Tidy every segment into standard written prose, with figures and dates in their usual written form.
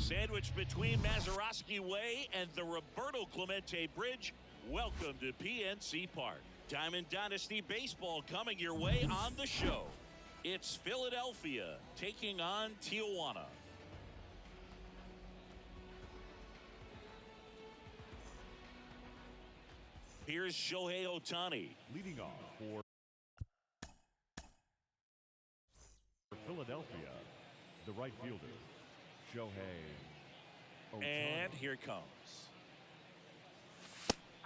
Sandwiched between Mazeroski Way and the Roberto Clemente Bridge, welcome to PNC Park. Diamond Dynasty Baseball coming your way on the show. It's Philadelphia taking on Tijuana. Here's Shohei Ohtani. Leading off for Philadelphia, the right fielder, Shohei Ohtani. And here it comes.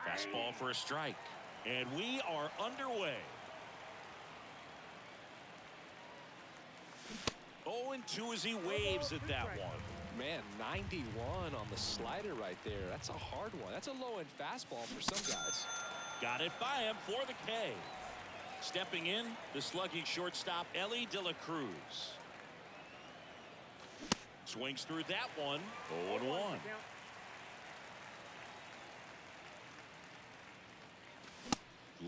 Fastball for a strike. And we are underway. 0-2 as he waves at that one. Man, 91 on the slider right there. That's a hard one. That's a low-end fastball for some guys. Got it by him for the K. Stepping in, the slugging shortstop, Elly De La Cruz. Swings through that one. 0-1.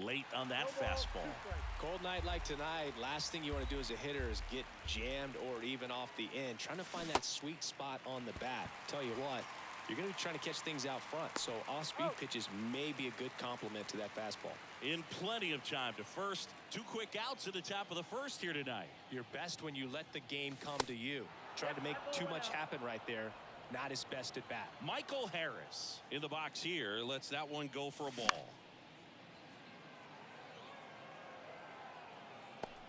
Late on that fastball. Cold night like tonight, last thing you want to do as a hitter is get jammed or even off the end. Trying to find that sweet spot on the bat. Tell you what, you're going to be trying to catch things out front, so off-speed pitches may be a good complement to that fastball. In plenty of time to first. 2 quick outs at the top of the first here tonight. You're best when you let the game come to you. Trying to make too much happen right there. Not his best at bat. Michael Harris in the box here. Lets that one go for a ball.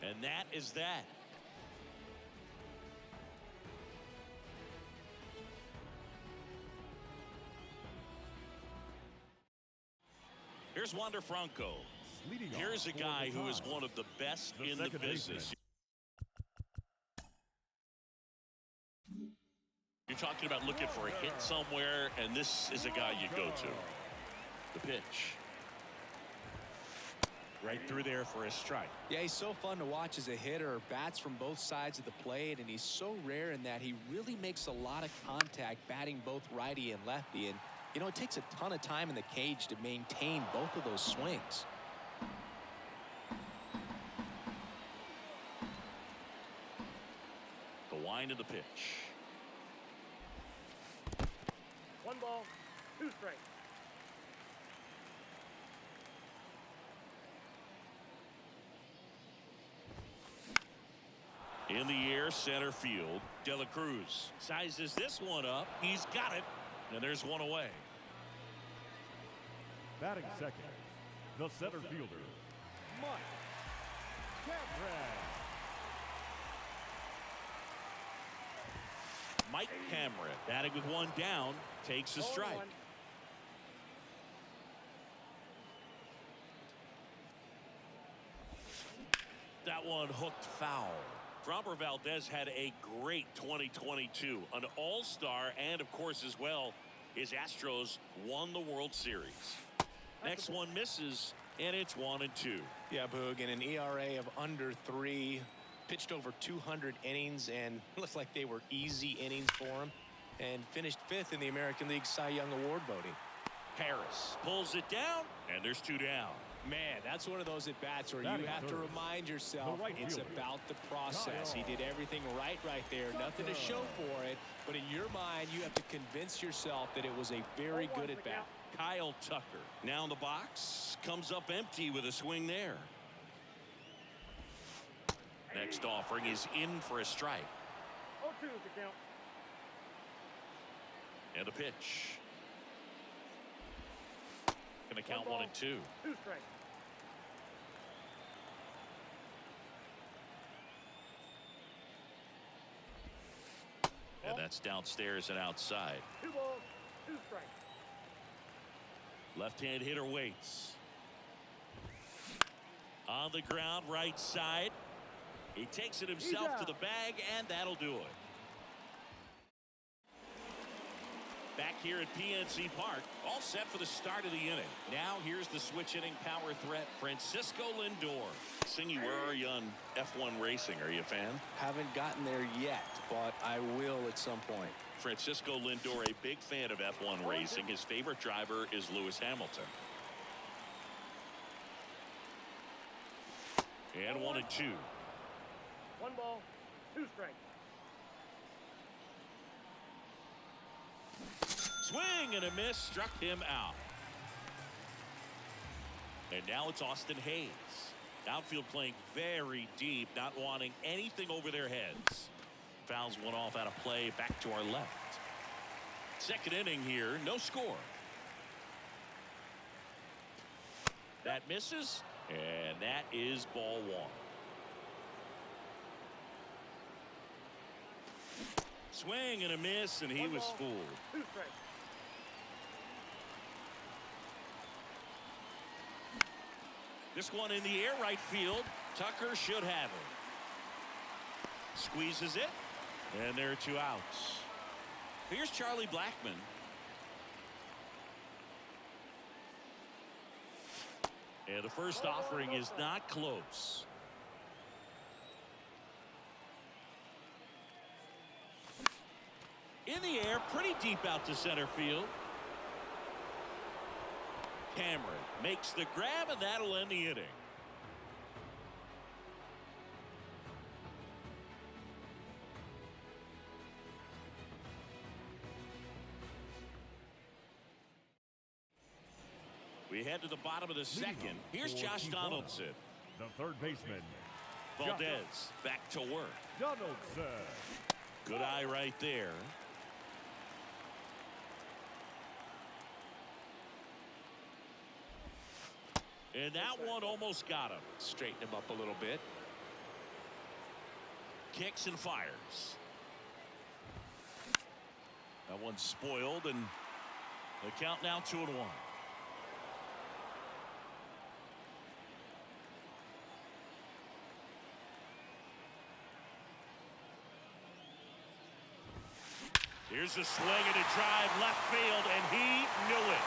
And that is that. Here's Wander Franco. Here's a guy who is one of the best in the business. You're talking about looking for a hit somewhere, and this is a guy you go to. The pitch. Right through there for a strike. Yeah, he's so fun to watch as a hitter. Bats from both sides of the plate, and he's so rare in that he really makes a lot of contact batting both righty and lefty. And, you know, it takes a ton of time in the cage to maintain both of those swings. The wind of the pitch. 1 ball, 2 strikes. In the air, center field. De La Cruz sizes this one up. He's got it. And there's one away. Batting second, the center fielder, Mike Cameron. Mike Cameron batting with 1 down. Takes a strike. That one hooked foul. Framber Valdez had a great 2022, an all-star, and of course as well, his Astros won the World Series. Next one misses, and it's 1-2. Yeah, Boog, in an ERA of under 3, pitched over 200 innings, and looked like they were easy innings for him, and finished 5th in the American League Cy Young Award voting. Harris pulls it down, and there's 2 down. Man, that's one of those at-bats where you have to remind yourself it's about the process. He did everything right there. Nothing to show for it. But in your mind, you have to convince yourself that it was a very good at-bat. Kyle Tucker now in the box. Comes up empty with a swing there. Next offering is in for a strike. 0-2 is the count. And a pitch. Going to count 1-2. 2 strikes. And that's downstairs and outside. 2 balls, 2 strikes. Left-hand hitter waits. On the ground, right side. He takes it himself to the bag, and that'll do it. Back here at PNC Park, all set for the start of the inning. Now here's the switch hitting power threat, Francisco Lindor. Singy, where are you on F1 racing? Are you a fan? Haven't gotten there yet, but I will at some point. Francisco Lindor, a big fan of F1 racing. His favorite driver is Lewis Hamilton. And 1-2. 1 ball, 2 strikes. Swing and a miss, struck him out. And now it's Austin Hayes. Outfield playing very deep, not wanting anything over their heads. Fouls one off out of play, back to our left. Second inning here, no score. That misses, and that is ball one. Swing and a miss, and he was fooled. 2 strikes. This one in the air, right field. Tucker should have it. Squeezes it, and there are 2 outs. Here's Charlie Blackmon. And the first offering is not close. In the air, pretty deep out to center field. Cameron makes the grab, and that'll end the inning. We head to the bottom of the second. Here's Josh Donaldson. The third baseman, Valdez back to work. Donaldson. Good eye right there. And that one almost got him. Straighten him up a little bit. Kicks and fires. That one's spoiled, and the count now 2-1. Here's a swing and a drive left field, and he knew it.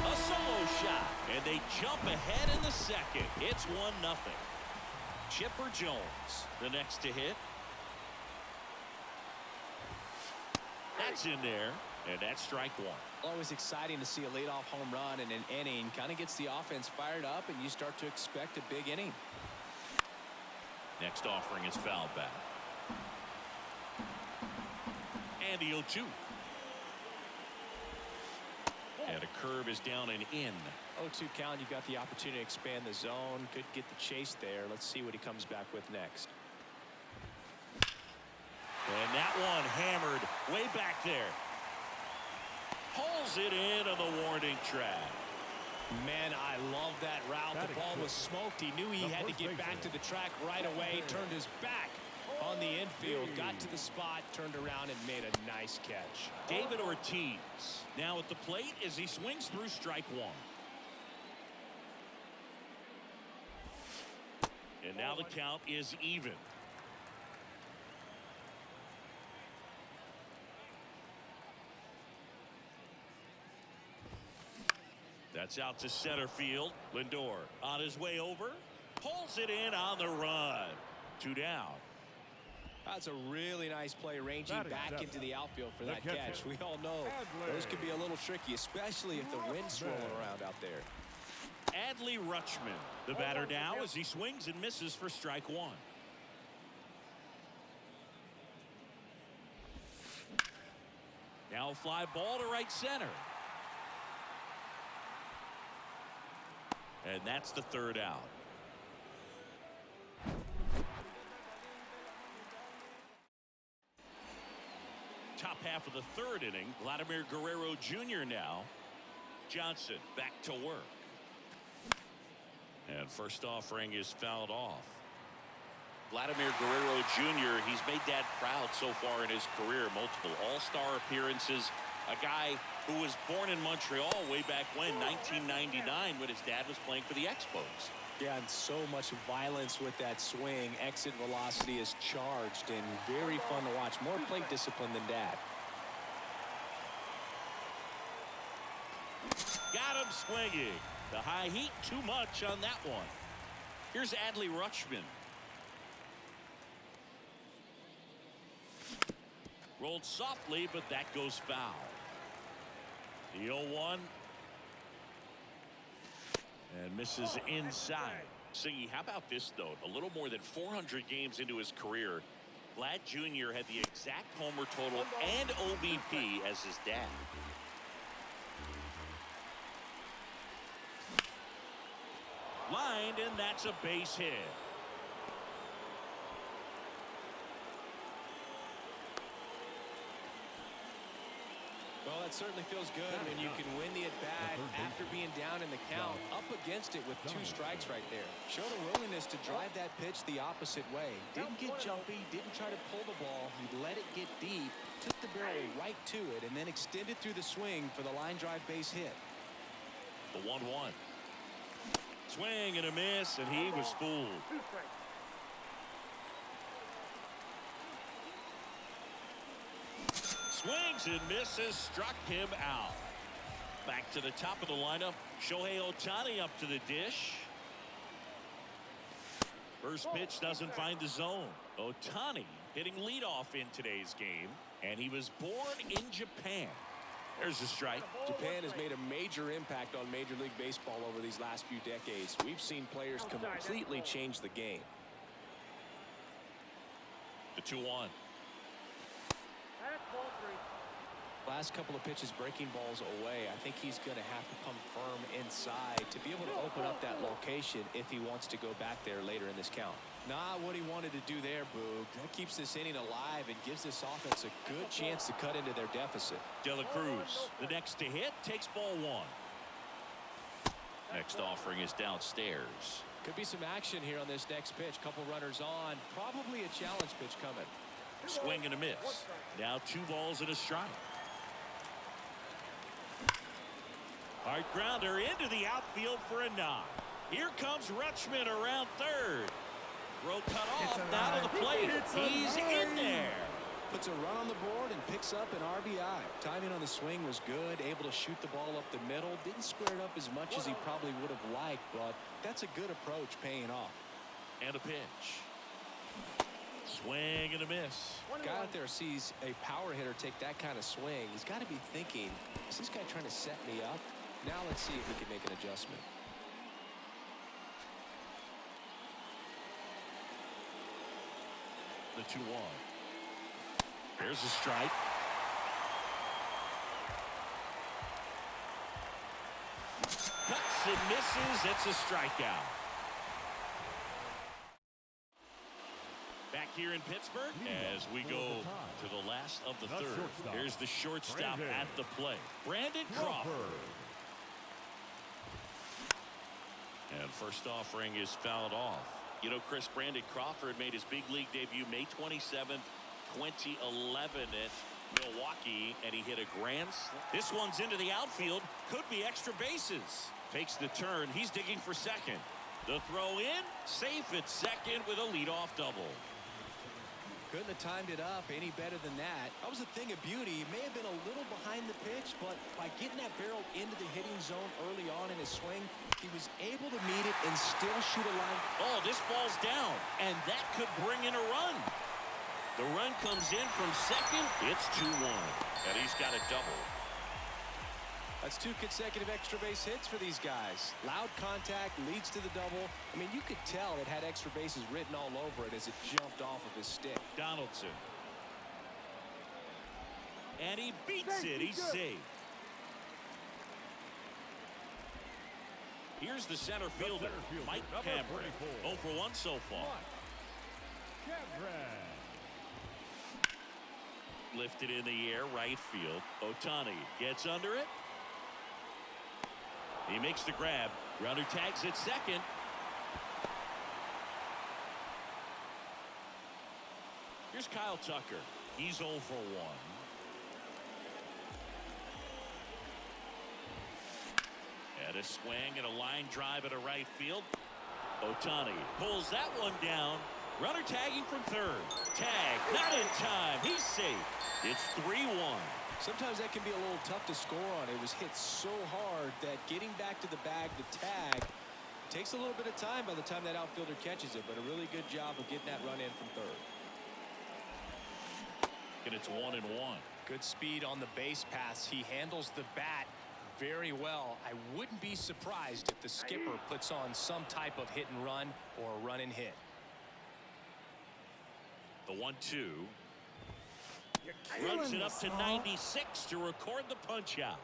A solo shot, and they jump ahead in the second. It's 1-0. Chipper Jones, the next to hit. That's in there, and that's strike one. Always exciting to see a leadoff home run in an inning. Kind of gets the offense fired up, and you start to expect a big inning. Next offering is fouled back. And the 0-2. And a curve is down and in. 0-2 count. You got the opportunity to expand the zone. Could get the chase there. Let's see what he comes back with next. And that one hammered way back there. Pulls it in on the warning track. Man, I love that route. The ball was smoked. He knew he had to get back to the track right away. Turned his back on the infield. Got to the spot, turned around, and made a nice catch. David Ortiz now at the plate as he swings through strike one. And now the count is even. That's out to center field. Lindor on his way over. Pulls it in on the run. 2 down. That's a really nice play, ranging back into the outfield for that catch. We all know those could be a little tricky, especially if the wind's swirling around out there. Adley Rutschman, the batter now as he swings and misses for strike one. Now a fly ball to right center. And that's the 3rd out. Top half of the 3rd inning. Vladimir Guerrero Jr. now. Johnson back to work. And first offering is fouled off. Vladimir Guerrero Jr., he's made Dad proud so far in his career. Multiple all-star appearances. A guy who was born in Montreal way back when, 1999, when his dad was playing for the Expos. Yeah, and so much violence with that swing. Exit velocity is charged and very fun to watch. More plate discipline than Dad. Got him swinging. The high heat too much on that one. Here's Adley Rutschman. Rolled softly, but that goes foul. The 0-1. And misses inside. Singy, how about this, though? A little more than 400 games into his career. Vlad Jr. had the exact homer total and OBP as his dad. Lined, and that's a base hit. Well, that certainly feels good when you can win the at-bat after being down in the count, up against it with 2 strikes right there. Showed a willingness to drive that pitch the opposite way. Didn't get jumpy, didn't try to pull the ball. He let it get deep, took the barrel right to it, and then extended through the swing for the line drive base hit. The 1-1. Swing and a miss, and he was fooled. 2 strikes. Swings and misses, struck him out. Back to the top of the lineup. Shohei Ohtani up to the dish. First pitch doesn't find the zone. Ohtani hitting leadoff in today's game, and he was born in Japan. There's a strike. Japan has made a major impact on Major League Baseball over these last few decades. We've seen players completely change the game. The 2-1. That's ball 3. Last couple of pitches breaking balls away. I think he's going to have to come firm inside to be able to open up that location if he wants to go back there later in this count. Not what he wanted to do there, Boog. That keeps this inning alive and gives this offense a good chance to cut into their deficit. De La Cruz, the next to hit, takes ball 1. Next offering is downstairs. Could be some action here on this next pitch. Couple runners on. Probably a challenge pitch coming. Swing and a miss. Now 2 balls and a strike. Hard grounder into the outfield for a knock. Here comes Rutschman around third. Throw cut off, now to the plate. He's in there. Puts a run on the board and picks up an RBI. Timing on the swing was good. Able to shoot the ball up the middle. Didn't square it up as much as he probably would have liked, but that's a good approach paying off. And a pitch. Swing and a miss. Guy out there sees a power hitter take that kind of swing. He's got to be thinking, is this guy trying to set me up? Now let's see if we can make an adjustment. The 2-1. There's a strike. Cuts and misses. It's a strikeout. Back here in Pittsburgh as we go to the last of the third. Here's the shortstop at the plate, Brandon Crawford. And first offering is fouled off. You know, Chris, Brandon Crawford made his big league debut May 27th, 2011 at Milwaukee, and he hit a grand slam. This one's into the outfield. Could be extra bases. Takes the turn. He's digging for second. The throw in, safe at second with a leadoff double. Couldn't have timed it up any better than that. That was a thing of beauty. He may have been a little behind the pitch, but by getting that barrel into the hitting zone early on in his swing, he was able to meet it and still shoot a line. Oh, this ball's down, and that could bring in a run. The run comes in from second. It's 2-1, and he's got a double. That's 2 consecutive extra base hits for these guys. Loud contact leads to the double. I mean, you could tell it had extra bases written all over it as it jumped off of his stick. Donaldson. And he beats it. He's safe. Here's the center fielder, Mike Cameron. 0 for 1 so far. Lifted in the air, right field. Ohtani gets under it. He makes the grab. Grounder tags at second. Here's Kyle Tucker. He's 0 for 1. And a swing and a line drive at a right field. Ohtani pulls that one down. Runner tagging from third. Tag, not in time. He's safe. It's 3-1. Sometimes that can be a little tough to score on. It was hit so hard that getting back to the bag to tag takes a little bit of time by the time that outfielder catches it, but a really good job of getting that run in from third. And it's 1-1. Good speed on the base pass. He handles the bat very well. I wouldn't be surprised if the skipper puts on some type of hit and run or a run and hit. The 1-2. Runs it up to 96 to record the punch out.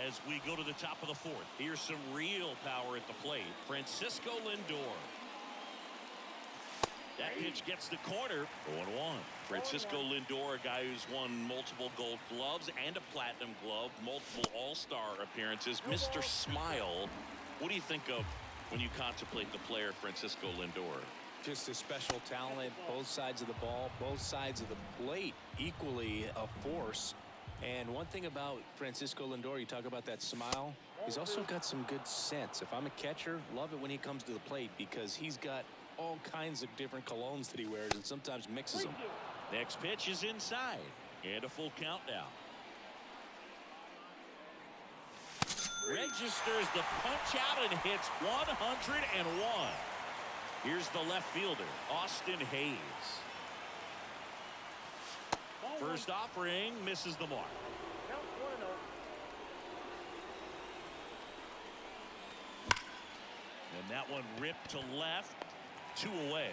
As we go to the top of the fourth, here's some real power at the plate. Francisco Lindor. That pitch gets the corner. 0-1. Francisco Lindor, a guy who's won multiple Gold Gloves and a Platinum Glove, multiple All-Star appearances. Mr. Smile. What do you think of when you contemplate the player Francisco Lindor? Just a special talent, both sides of the ball, both sides of the plate, equally a force. And one thing about Francisco Lindor, you talk about that smile, he's also got some good sense. If I'm a catcher, love it when he comes to the plate because he's got all kinds of different colognes that he wears and sometimes mixes them. Next pitch is inside and a full count now. Registers the punch out and hits 101. Here's the left fielder, Austin Hayes. First offering misses the mark. Count 1-0. And that one ripped to left, 2 away.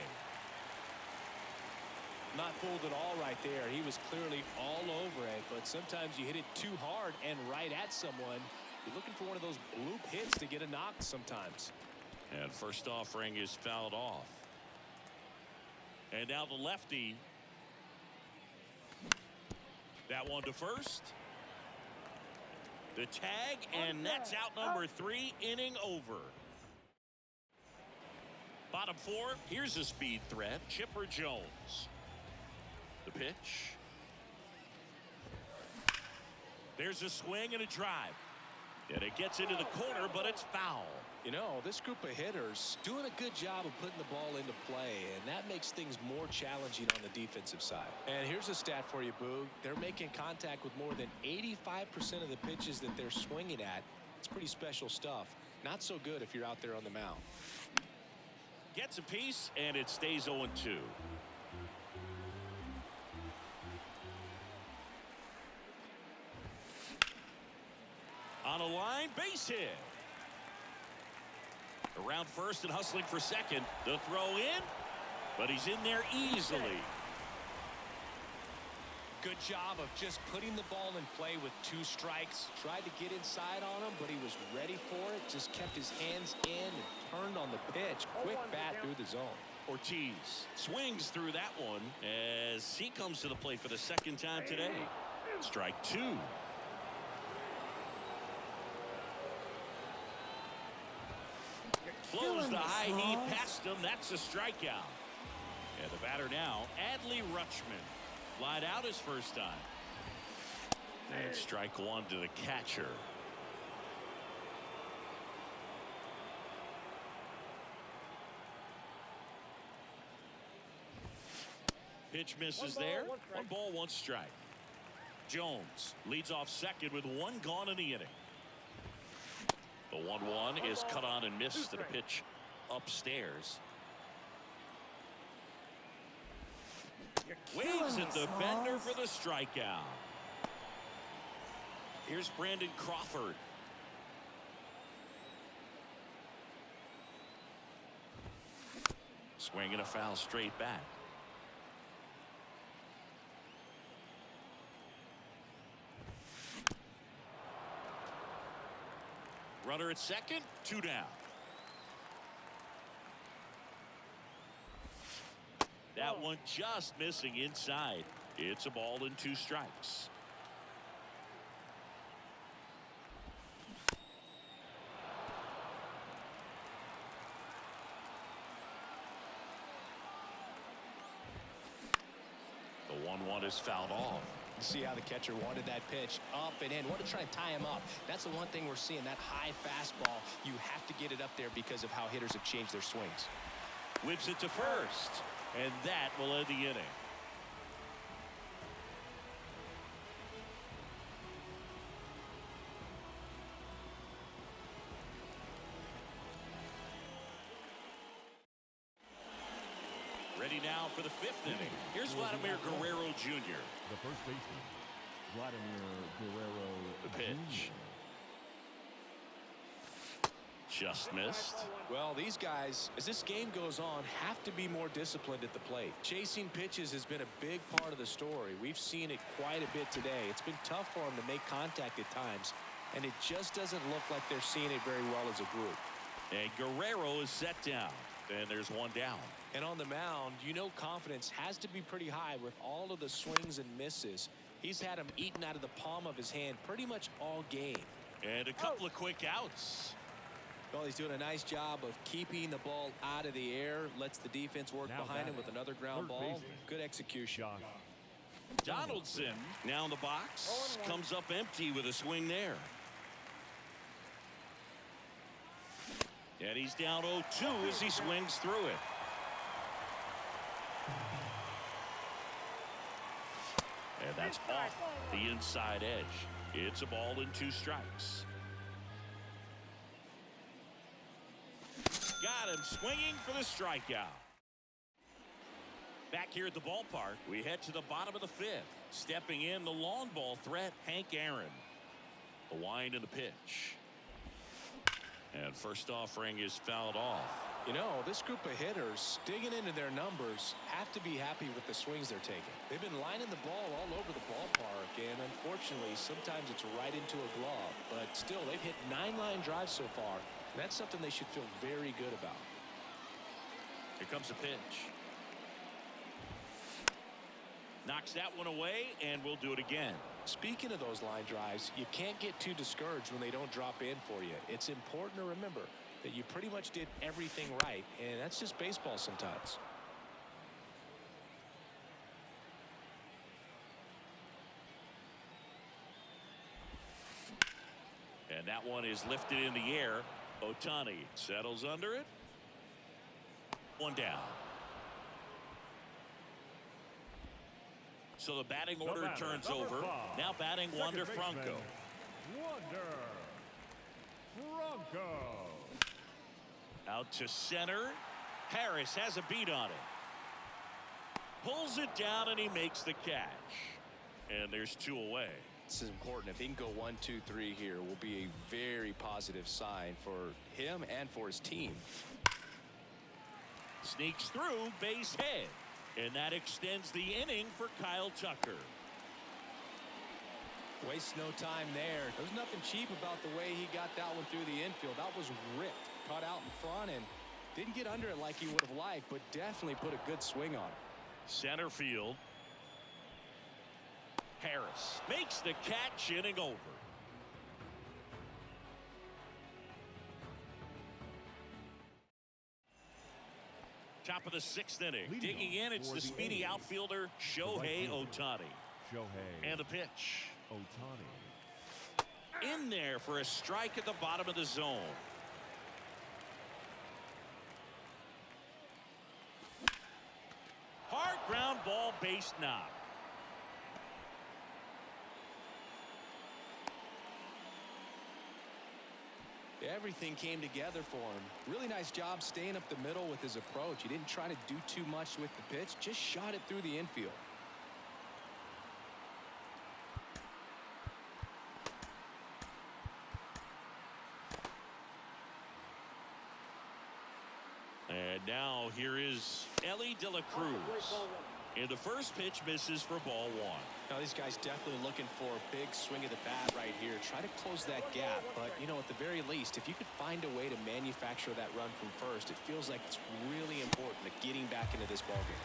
Not fooled at all right there. He was clearly all over it, but sometimes you hit it too hard and right at someone. You're looking for one of those bloop hits to get a knock sometimes. And first offering is fouled off. And now the lefty. That one to first. The tag, and that's out number 3, inning over. Bottom 4, here's a speed threat, Chipper Jones. The pitch. There's a swing and a drive. And it gets into the corner, but it's foul. You know, this group of hitters doing a good job of putting the ball into play, and that makes things more challenging on the defensive side. And here's a stat for you, Boog. They're making contact with more than 85% of the pitches that they're swinging at. It's pretty special stuff. Not so good if you're out there on the mound. Gets a piece, and it stays 0-2. On a line, base hit. Around first and hustling for second. The throw in, but he's in there easily. Good job of just putting the ball in play with 2 strikes. Tried to get inside on him, but he was ready for it. Just kept his hands in and turned on the pitch. Quick bat through the zone. Ortiz swings through that one as he comes to the plate for the second time today. Strike 2. Blows the high heat past him. That's a strikeout. And the batter now, Adley Rutschman. Flied out his first time. And strike 1 to the catcher. Pitch misses there. 1 ball, 1 strike. Jones leads off second with 1 gone in the inning. The 1-1 is cut on and missed at a pitch upstairs. Waves at the bender for the strikeout. Here's Brandon Crawford. Swing and a foul straight back. Runner at second, 2 down. That one just missing inside. It's a ball and 2 strikes. The 1-1 is fouled off. See how the catcher wanted that pitch up and in. Want to try and tie him up. That's the one thing we're seeing, that high fastball. You have to get it up there because of how hitters have changed their swings. Whips it to first, and that will end the inning. Ready now for the 5th inning. Here's Vladimir Guerrero Jr. The first baseman, Vladimir Guerrero The pitch. Jr. Just missed. Well, these guys, as this game goes on, have to be more disciplined at the plate. Chasing pitches has been a big part of the story. We've seen it quite a bit today. It's been tough for them to make contact at times, and it just doesn't look like they're seeing it very well as a group. And Guerrero is set down, and there's one down. And on the mound, you know confidence has to be pretty high with all of the swings and misses. He's had them eaten out of the palm of his hand pretty much all game. And a couple of quick outs. Well, he's doing a nice job of keeping the ball out of the air. Lets the defense work Now behind him with batting, another ground third ball. baseman. Good execution. Josh Donaldson now in the box. 0-1. Comes up empty with a swing there. And he's down 0-2 as he swings through it. And that's off the inside edge. It's a ball and 2 strikes. Got him swinging for the strikeout. Back here at the ballpark, we head to the bottom of the 5th. Stepping in the long ball threat, Hank Aaron. The wind and the pitch. And first offering is fouled off. You know, this group of hitters digging into their numbers have to be happy with the swings they're taking. They've been lining the ball all over the ballpark, and unfortunately, sometimes it's right into a glove. But still, they've hit 9 line drives so far. And that's something they should feel very good about. Here comes a pitch. Knocks that one away, and we'll do it again. Speaking of those line drives, you can't get too discouraged when they don't drop in for you. It's important to remember that you pretty much did everything right, and that's just baseball sometimes. And that one is lifted in the air. Ohtani settles under it. One down. So the batting order batter, turns number over. 5. Now batting Second Wander baseman, Franco. Wander Franco. Out to center. Harris has a beat on it. Pulls it down and he makes the catch. And there's 2 away. This is important. If he can go 1, 2, 3 here, will be a very positive sign for him and for his team. Sneaks through, base hit. And that extends the inning for Kyle Tucker. Wastes no time there. There's nothing cheap about the way he got that one through the infield. That was ripped, caught out in front, and didn't get under it like he would have liked, but definitely put a good swing on it. Center field. Harris makes the catch, inning over. Top of the 6th inning. Leading Digging in, it's for the the speedy A's, outfielder, the right Shohei fielder, Ohtani. Shohei And the pitch. Ohtani. In there for a strike at the bottom of the zone. Hard ground ball, base knock. Everything came together for him. Really nice job staying up the middle with his approach. He didn't try to do too much with the pitch, just shot it through the infield. And now here is Ellie De La Cruz. And the first pitch misses for ball 1. Now these guys definitely looking for a big swing of the bat right here. Try to close that gap, but you know, at the very least, if you could find a way to manufacture that run from first, it feels like it's really important to getting back into this ballgame.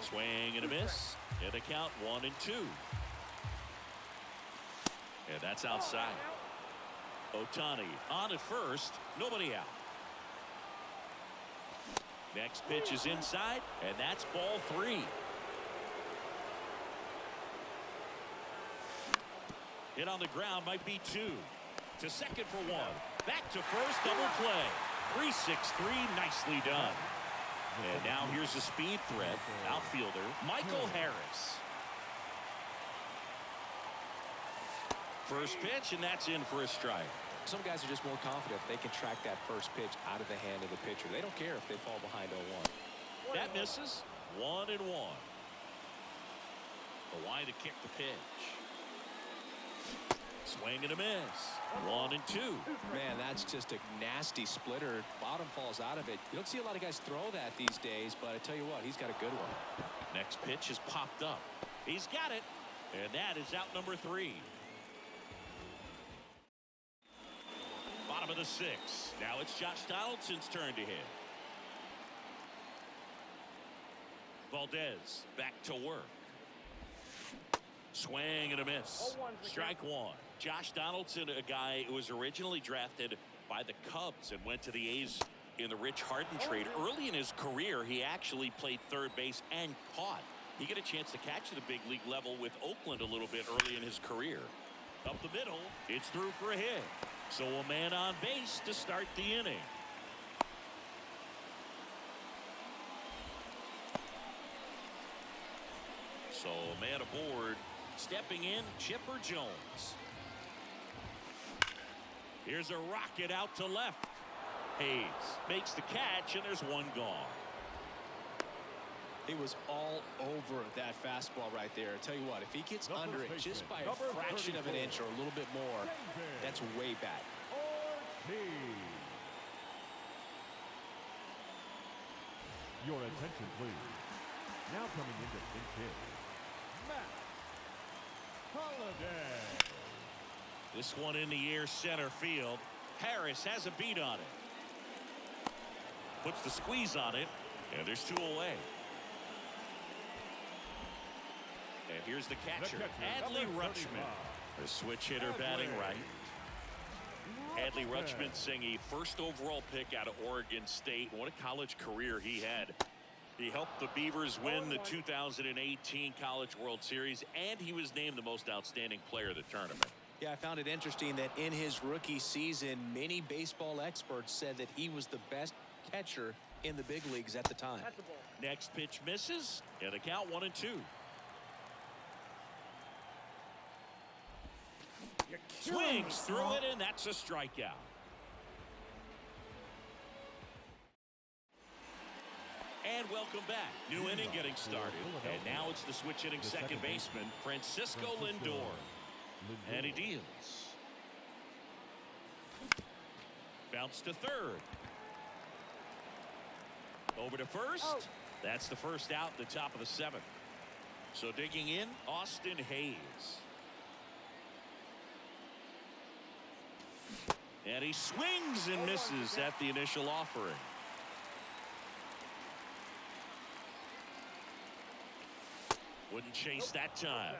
Swing and a miss. And the count 1-2. And that's outside. Ohtani on at first, nobody out. Next pitch is inside, and that's ball 3. Hit on the ground might be 2. To second for 1. Back to first, double play. 3-6-3, nicely done. And now here's a speed threat, outfielder Michael Harris. First pitch, and that's in for a strike. Some guys are just more confident if they can track that first pitch out of the hand of the pitcher. They don't care if they fall behind 0-1. That misses. 1-1. The line to kick the pitch. Swing and a miss. 1 and 2. Man, that's just a nasty splitter. Bottom falls out of it. You don't see a lot of guys throw that these days, but I tell you what, he's got a good one. Next pitch is popped up. He's got it. And that is out number 3. Bottom of the 6th. Now it's Josh Donaldson's turn to hit. Valdez back to work. Swing and a miss. Strike 1. Josh Donaldson, a guy who was originally drafted by the Cubs and went to the A's in the Rich Harden trade. Early in his career, he actually played third base and caught. He got a chance to catch at the big league level with Oakland a little bit early in his career. Up the middle, it's through for a hit. So a man on base to start the inning. So a man aboard. Stepping in, Chipper Jones. Here's a rocket out to left. Hayes makes the catch, and there's one gone. He was all over that fastball right there. I tell you what, if he gets under it just by a fraction of an inch or a little bit more, that's way back. Your attention, please. Now coming into pinch hit, Matt Holliday. This one in the air center field. Harris has a beat on it. Puts the squeeze on it, and there's 2 away. And here's the catcher, Adley Rutschman. The switch hitter batting right. Adley Rutschman saying a first overall pick out of Oregon State. What a college career he had. He helped the Beavers win the 2018 College World Series, and he was named the most outstanding player of the tournament. Yeah, I found it interesting that in his rookie season, many baseball experts said that he was the best catcher in the big leagues at the time. Next pitch misses, and the count 1 and 2. Swings through it, and that's a strikeout. And welcome back. New inning getting started. And now it's the switch hitting second baseman, Francisco Lindor. And he deals. Bounce to third. Over to first. That's the first out at the top of the 7th. So digging in, Austin Hayes. And he swings and misses at the initial offering. Wouldn't chase that time.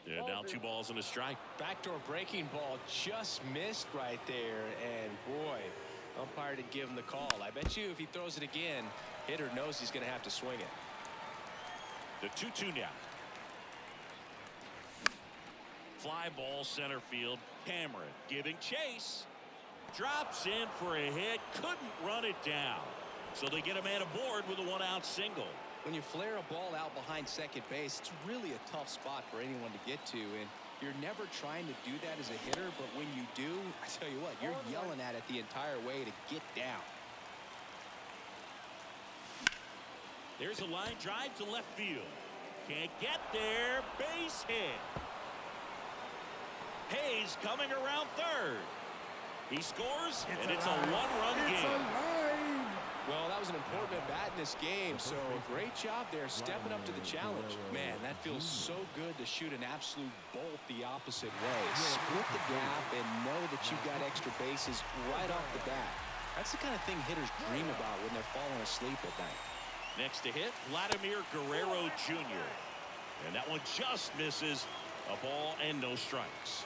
And now 2 balls and a strike. Backdoor breaking ball just missed right there, and boy, umpire didn't give him the call. I bet you if he throws it again, hitter knows he's going to have to swing it. The 2-2 now. Fly ball center field. Cameron giving chase. Drops in for a hit. Couldn't run it down. So they get a man aboard with a 1-out single. When you flare a ball out behind second base, it's really a tough spot for anyone to get to, and you're never trying to do that as a hitter, but when you do, I tell you what, you're yelling at it the entire way to get down. There's a line drive to left field. Can't get there. Base hit. Hayes coming around third. He scores, and it's a 1-run game. Well, that was an important at bat in this game, so great job there stepping up to the challenge. Man, that feels so good to shoot an absolute bolt the opposite way. Split the gap and know that you've got extra bases right off the bat. That's the kind of thing hitters dream about when they're falling asleep at night. Next to hit, Vladimir Guerrero Jr. And that one just misses. A ball and no strikes.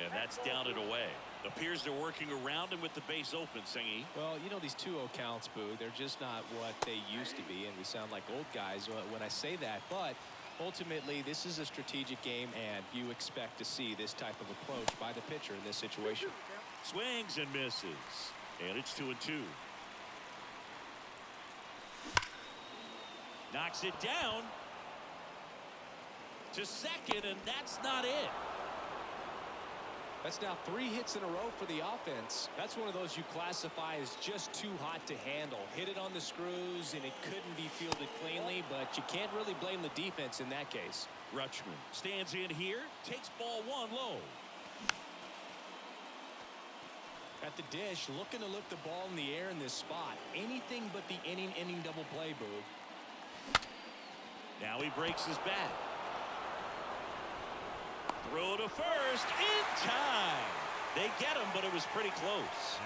And that's down and away. Appears they're working around him with the base open, Singy. Well, you know, these 2-0 counts, Boo, they're just not what they used to be, and we sound like old guys when I say that. But ultimately, this is a strategic game, and you expect to see this type of approach by the pitcher in this situation. Swings and misses. And it's 2-2. Knocks it down to second, and that's not it. That's now 3 hits in a row for the offense. That's one of those you classify as just too hot to handle. Hit it on the screws, and it couldn't be fielded cleanly, but you can't really blame the defense in that case. Rutschman stands in here, takes ball 1 low. At the dish, looking to lift the ball in the air in this spot. Anything but the inning double play, Boog. Now he breaks his bat. Throw to first in time. They get him, but it was pretty close.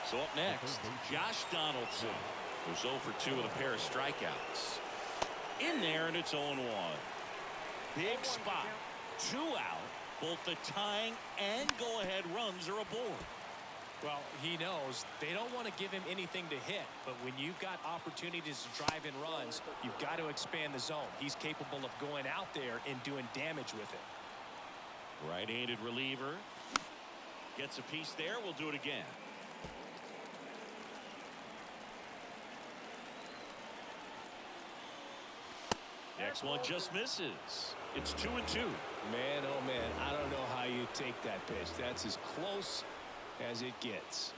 So up next, Josh Donaldson, who's 0 for 2 with a pair of strikeouts. In there, and it's 0-1. Big spot. 2 out. Both the tying and go-ahead runs are aboard. Well, he knows they don't want to give him anything to hit, but when you've got opportunities to drive in runs, you've got to expand the zone. He's capable of going out there and doing damage with it. Right-handed reliever. Gets a piece there. We'll do it again. Next one just misses. It's 2-2. Man, oh man, I don't know how you take that pitch. That's as close as it gets.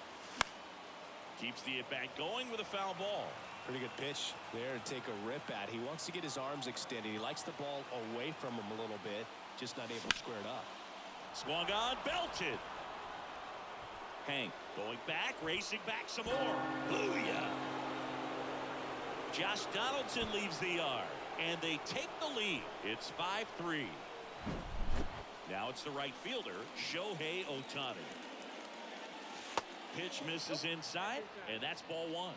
Keeps the at-bat going with a foul ball. Pretty good pitch there to take a rip at. He wants to get his arms extended. He likes the ball away from him a little bit, just not able to square it up. Swung on, belted. Hank going back, racing back some more. Booyah! Josh Donaldson leaves the yard, and they take the lead. It's 5-3. Now it's the right fielder, Shohei Ohtani. Pitch misses inside, and that's ball 1.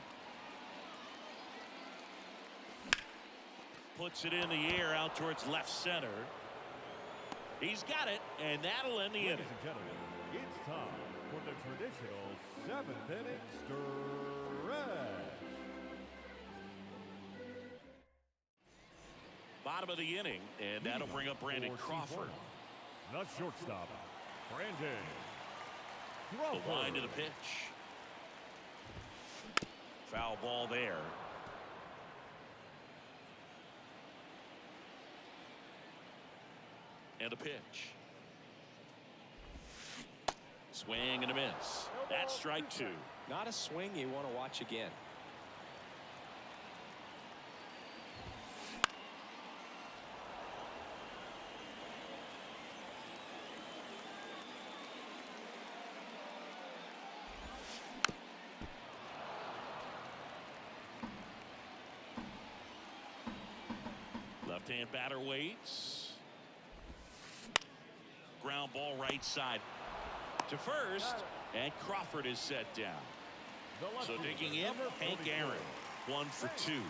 Puts it in the air out towards left center. He's got it, and that'll end the inning. Ladies and gentlemen, it's time for the traditional 7th inning stretch. Bottom of the inning, and that'll bring up Brandon Crawford. The shortstop, Brandon Crawford. The line to the pitch. Foul ball there. And a pitch. Swing and a miss. That's strike 2. Not a swing you want to watch again. Left-hand batter waits. Ground ball right side to first, and Crawford is set down. So digging in, Hank Aaron, 1 for 2. Aaron.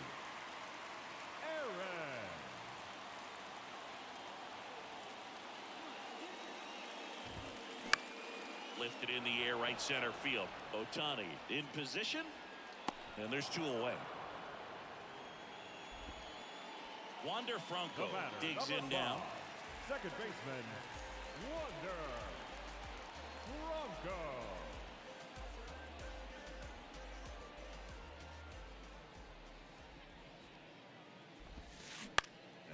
Lifted in the air, right center field. Ohtani in position, and there's 2 away. Wander Franco digs in now. Second baseman, Wander Franco.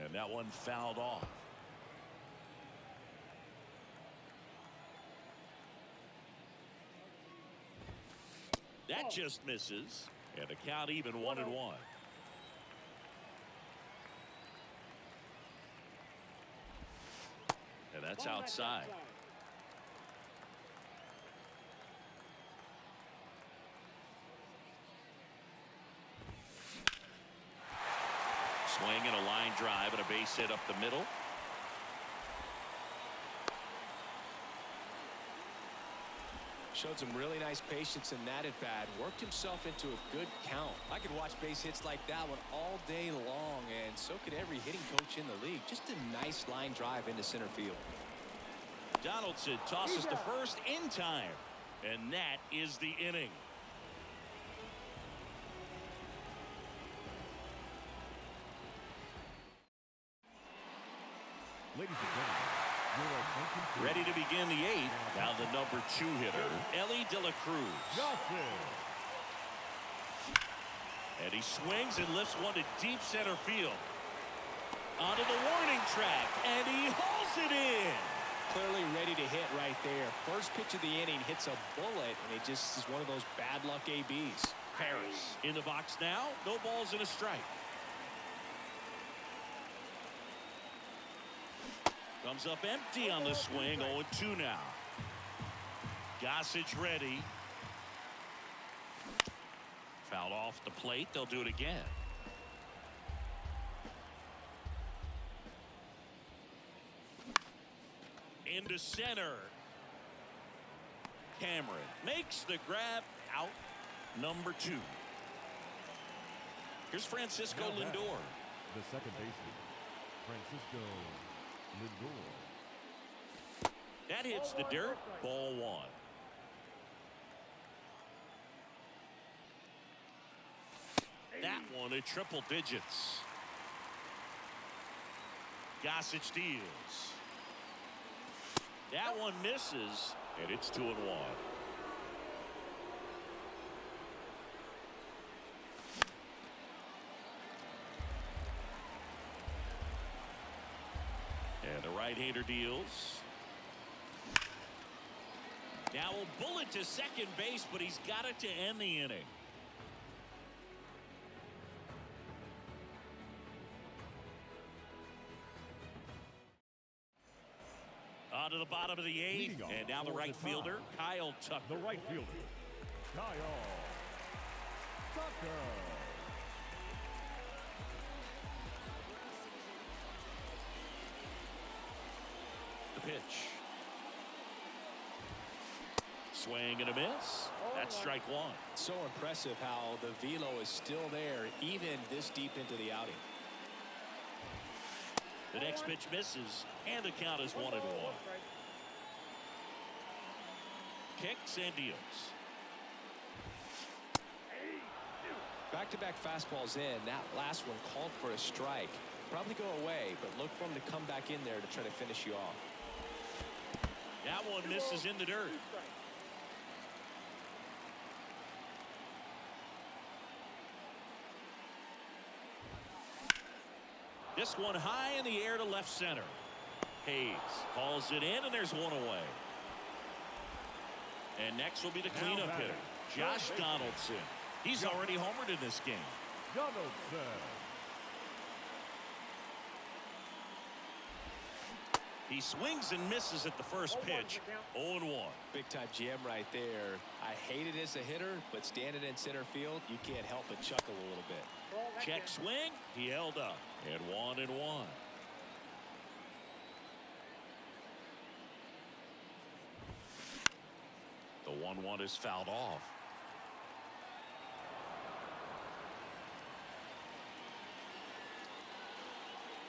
And that one fouled off. That just misses, and the count even 1-1. And that's outside. Swing and a line drive and a base hit up the middle. Showed some really nice patience in that at bat. Worked himself into a good count. I could watch base hits like that one all day long, and so could every hitting coach in the league. Just a nice line drive into center field. Donaldson tosses to first in time, and that is the inning. Ladies and gentlemen, your attention please. Ready to begin the 8th. Now the number 2 hitter, Elly De La Cruz. Johnson. And he swings and lifts one to deep center field. Onto the warning track, and he hauls it in. clearly ready to hit right there. First pitch of the inning hits a bullet, and it just is one of those bad luck ABs. Harris in the box now. No balls and a strike. Comes up empty on the swing. 0-2 now. Gossage ready. Fouled off the plate. They'll do it again. Into center. Cameron makes the grab. Out number 2. Here's Francisco Now back, Lindor. The second baseman, Francisco Lindor. That hits the dirt. Ball 1. That one at triple digits. Gossage deals. That one misses, and it's 2-1. And the right-hander deals. Now a bullet to second base, but he's got it to end the inning. On to the bottom of the 8th, and now the right fielder, Kyle Tucker. The right fielder, Kyle Tucker. The pitch. Swing and a miss. That's strike 1. So impressive how the velo is still there even this deep into the outing. The next pitch misses, and the count is 1-1. Kicks and deals. Back-to-back fastballs in. That last one called for a strike. Probably go away, but look for him to come back in there to try to finish you off. That one misses in the dirt. This one high in the air to left center. Hayes hauls it in, and there's one away. And next will be the cleanup hitter, Josh Donaldson. He's already homered in this game. Donaldson. He swings and misses at the first pitch. 0-1. Big time jam right there. I hate it as a hitter, but standing in center field, you can't help but chuckle a little bit. Check swing. He held up. And 1-1. The 1-1 is fouled off.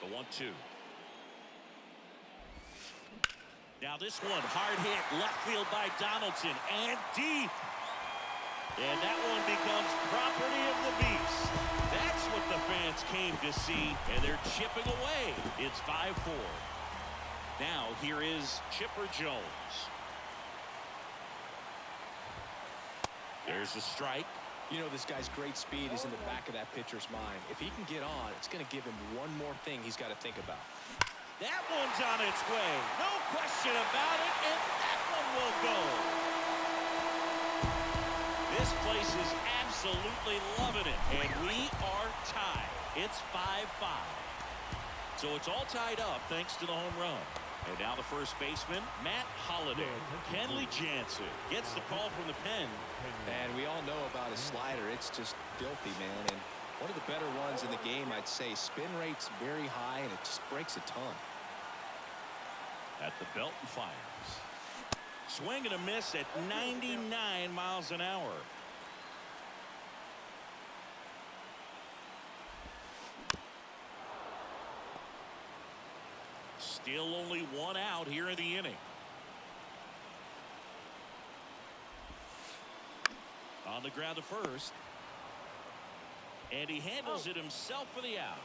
The 1-2. Now this one hard hit left field by Donaldson and deep. And that one becomes property of the beast. That's what the fans came to see, and they're chipping away. It's 5-4. Now here is Chipper Jones. There's the strike. You know, this guy's great speed is in the back of that pitcher's mind. If he can get on, it's going to give him one more thing he's got to think about. That one's on its way. No question about it, and that one will go. This place is absolutely loving it, and we are tied. It's 5-5. So it's all tied up thanks to the home run. And now the first baseman, Matt Holliday. Kenley Jansen gets the call from the pen. And we all know about his slider. It's just filthy, man. And one of the better ones in the game, I'd say. Spin rate's very high, and it just breaks a ton. At the belt and fires. Swing and a miss at 99 miles an hour. Still only one out here in the inning. On the ground to first. And he handles it himself for the out.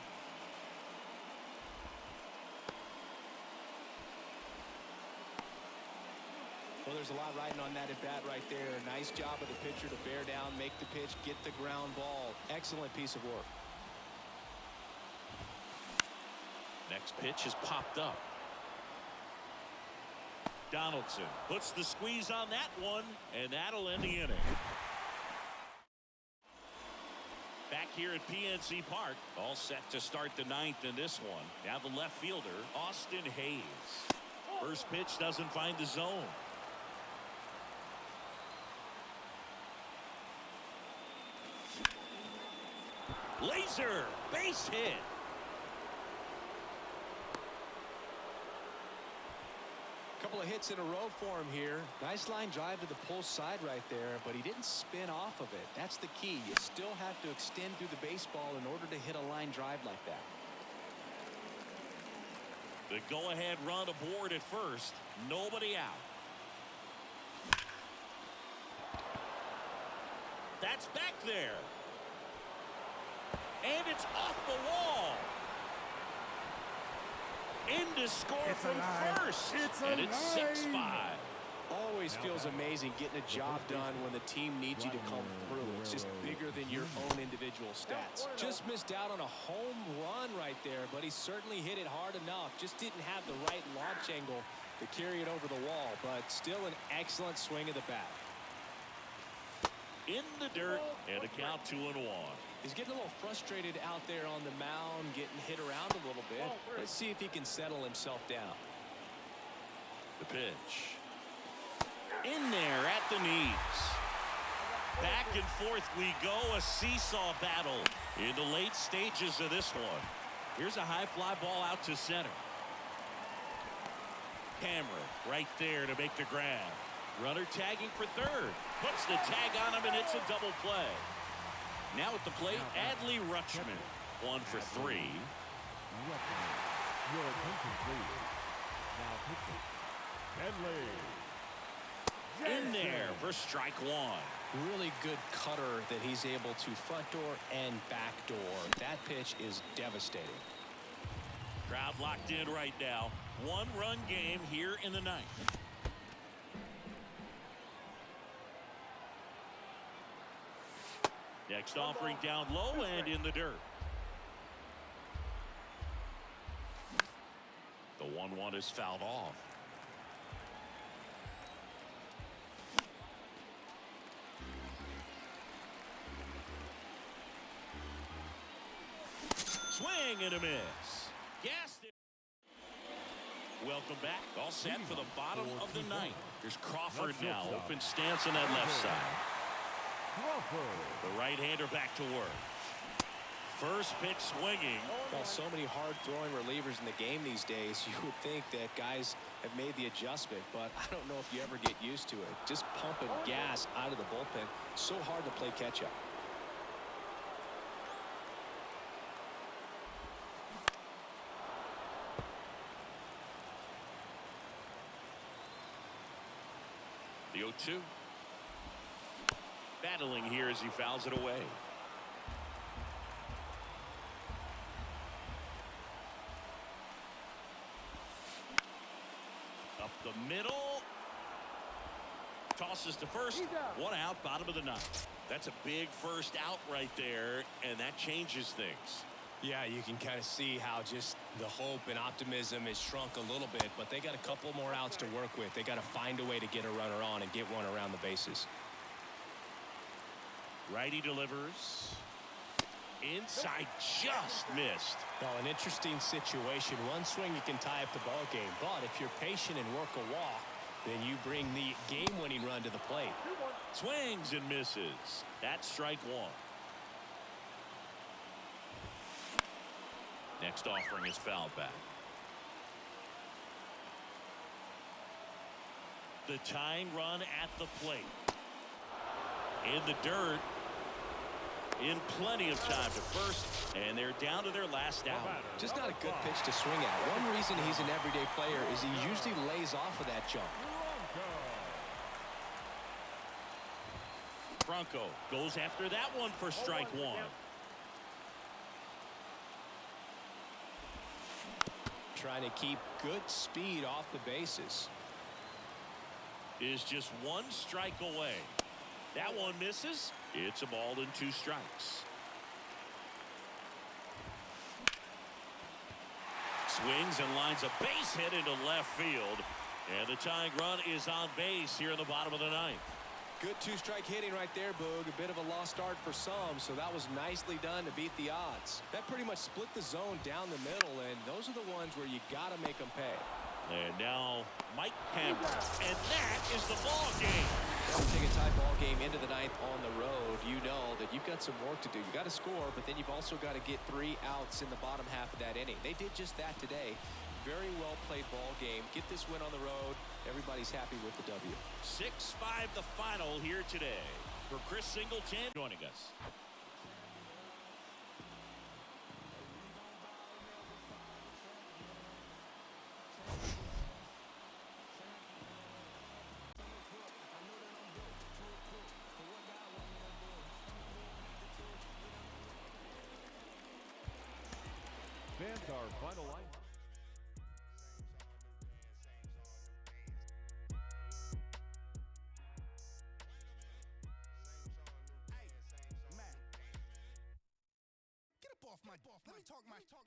Well, there's a lot riding on that at bat right there. Nice job of the pitcher to bear down, make the pitch, get the ground ball. Excellent piece of work. Next pitch is popped up. Donaldson puts the squeeze on that one, and that'll end the inning. Back here at PNC Park, all set to start the ninth in this one. Now the left fielder, Austin Hayes. First pitch doesn't find the zone. Laser base hit. Couple of hits in a row for him here. Nice line drive to the pull side right there, but he didn't spin off of it. That's the key. You still have to extend through the baseball in order to hit a line drive like that. The go-ahead run aboard at first. Nobody out. That's back there. And it's off the wall. In to score from first. And it's 6-5. Always feels amazing getting a job done when the team needs you to come through. It's just bigger than your own individual stats. Just missed out on a home run right there, but he certainly hit it hard enough. Just didn't have the right launch angle to carry it over the wall, but still an excellent swing of the bat. In the dirt, and a count 2-1. He's getting a little frustrated out there on the mound, getting hit around a little bit. Let's see if he can settle himself down. The pitch. In there at the knees. Back and forth we go, a seesaw battle in the late stages of this one. Here's a high fly ball out to center. Cameron right there to make the grab. Runner tagging for third. Puts the tag on him, and it's a double play. Now at the plate, Adley Rutschman. 1 for 3. Your attention, please. Now pitching. Adley. In there for strike 1. Really good cutter that he's able to front door and back door. That pitch is devastating. Crowd locked in right now. 1-run game here in the ninth. Next offering down low and in the dirt. The 1-1 is fouled off. Swing and a miss. Gassed it. Welcome back. All set for the bottom of the ninth. Here's Crawford now. Open stance on that left side. The right-hander back to work. First pitch swinging. Well, so many hard-throwing relievers in the game these days, you would think that guys have made the adjustment, but I don't know if you ever get used to it. Just pumping gas out of the bullpen. So hard to play catch-up. The 0-2. Battling here as he fouls it away. Up the middle. Tosses to first. 1 out, bottom of the ninth. That's a big first out right there, and that changes things. Yeah, you can kind of see how just the hope and optimism is shrunk a little bit, but they got a couple more outs to work with. They got to find a way to get a runner on and get one around the bases. Righty delivers. Inside, just missed. Well, an interesting situation. One swing you can tie up the ball game, but if you're patient and work a walk, then you bring the game-winning run to the plate. Swings and misses. That's strike 1. Next offering is fouled back. The tying run at the plate. In the dirt. In plenty of time to first, and they're down to their last out. Just not a good pitch to swing at. One reason he's an everyday player is he usually lays off of that jump. Franco goes after that one for strike 1. Trying to keep good speed off the bases. Is just 1 strike away. That one misses. It's a ball and 2 strikes. Swings and lines a base hit into left field. And the tying run is on base here in the bottom of the ninth. Good two-strike hitting right there, Boog. A bit of a lost start for some, so that was nicely done to beat the odds. That pretty much split the zone down the middle, and those are the ones where you got to make them pay. And now Mike Cameron. And that is the ball game. When you take a tie ball game into the ninth on the road, you know that you've got some work to do. You got to score, but then you've also got to get 3 outs in the bottom half of that inning. They did just that today. Very well played ball game. Get this win on the road. Everybody's happy with the W. 6-5 the final here today. For Chris Singleton joining us. Fans, our final line.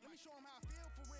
Let me show him how I feel for real.